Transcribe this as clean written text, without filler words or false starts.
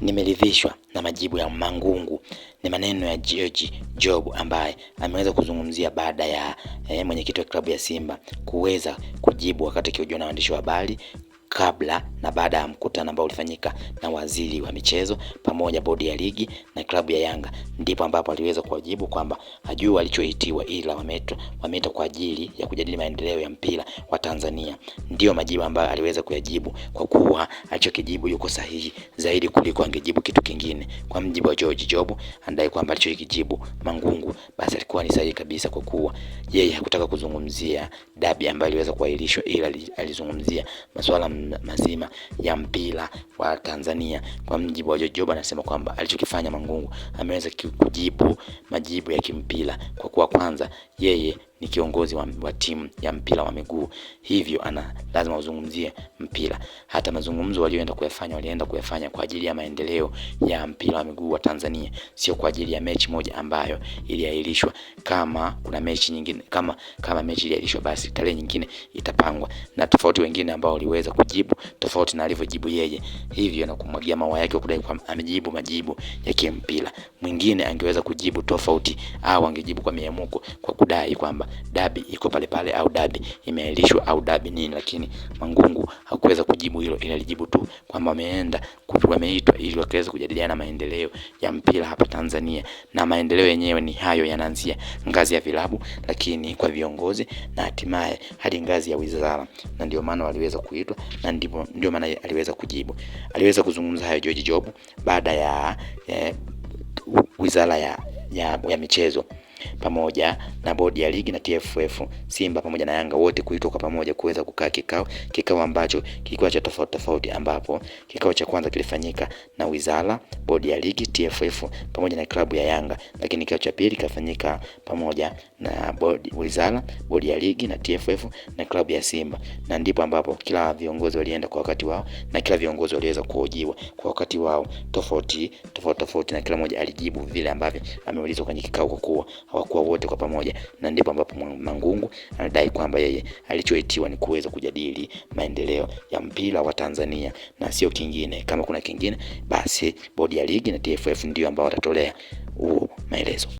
Nimeridhishwa na majibu ya Mangungu. Ni maneno ya George Job ambaye ameweza kuzungumzia baada ya mwenyekiti wa klabu ya Simba kuweza kujibu wakati akihojiwa na waandishi wa habari kabla na baada ya mkutano ambao ulifanyika na waziri wa michezo pamoja bodi ya ligi na klabu ya Yanga. Ndipo ambapo aliweza kuwajibu kwamba hajui alichoitiwa, ila wameita kwa ajili ya kujadili maendeleo ya mpira wa Tanzania. Ndio majibu ambayo aliweza kuyajibu, kwa kuwa alichokijibu yuko sahihi zaidi kuliko angejibu kitu kingine. Kwa mjibu wa George Job anadai kwamba alichokijibu Mangungu basi alikuwa ni sahihi kabisa, kwa kuwa yeye hakutaka kuzungumzia dabi ambayo iliweza kuahirishwa, ila alizungumzia masuala mazima ya mpira wa Tanzania. Kwa mjibu wa George Job anasema kwamba alichokifanya Mangungu ameweza kujibu majibu ya kimpira, kwa kuwa kwanza yeye ni kiongozi wa timu ya mpira wa miguu, hivyo lazima uzungumzie mpira. Hata mazungumzo walienda kuyafanya kwa ajili ya maendeleo ya mpira wa miguu wa Tanzania, sio kwa ajili ya mechi moja ambayo iliahirishwa. Kama kuna mechi nyingine, kama mechi iliahirishwa, basi tarehe nyingine itapangwa. Na tofauti wengine ambao waliweza kujibu tofauti na alivyojibu yeye, hivyo na kumwagia maua yake kudai kwamba amejibu majibu ya kimpira. Mwingine angeweza kujibu tofauti, au angejibu kwa miamuko kwa kudai kwamba dabi iko pale pale, au dabi imeahirishwa, au dabi nini. Lakini Mangungu hakuweza kujibu hilo, ila alijibu tu kwamba wameitwa ili wakaweza kujadiliana maendeleo ya mpira hapa Tanzania, na maendeleo yenyewe ni hayo, yanaanzia ngazi ya vilabu, lakini kwa viongozi na hatimaye hadi ngazi ya wizara. Na ndio maana waliweza kuitwa, na ndio maana aliweza kujibu. Aliweza kuzungumza hayo George Job baada ya wizara ya michezo pamoja na bodi ya ligi na TFF, Simba pamoja na Yanga wote kuitwa kwa pamoja kuweza kukaa kikao ambacho kilikuwa cha tofauti, ambapo kikao cha kwanza kilifanyika na wizara, bodi ya ligi, TFF pamoja na klabu ya Yanga, lakini kikao cha pili kafanyika pamoja na wizara, bodi ya ligi na TFF na klabu ya Simba. Na ndipo ambapo kila viongozi walienda kwa wakati wao, na kila viongozi waliweza kuhojiwa kwa wakati wao tofauti, na kila mmoja alijibu vile ambavyo ameulizwa kwenye kikao, kwa kuwa hawakuwa wote kwa pamoja. Na ndipo ambapo Mangungu anadai kwamba yeye alichoitiwa ni kuweza kujadili maendeleo ya mpira wa Tanzania na sio kingine. Kama kuna kingine, basi bodi ya ligi na TFF ndio ambao watatolea maelezo.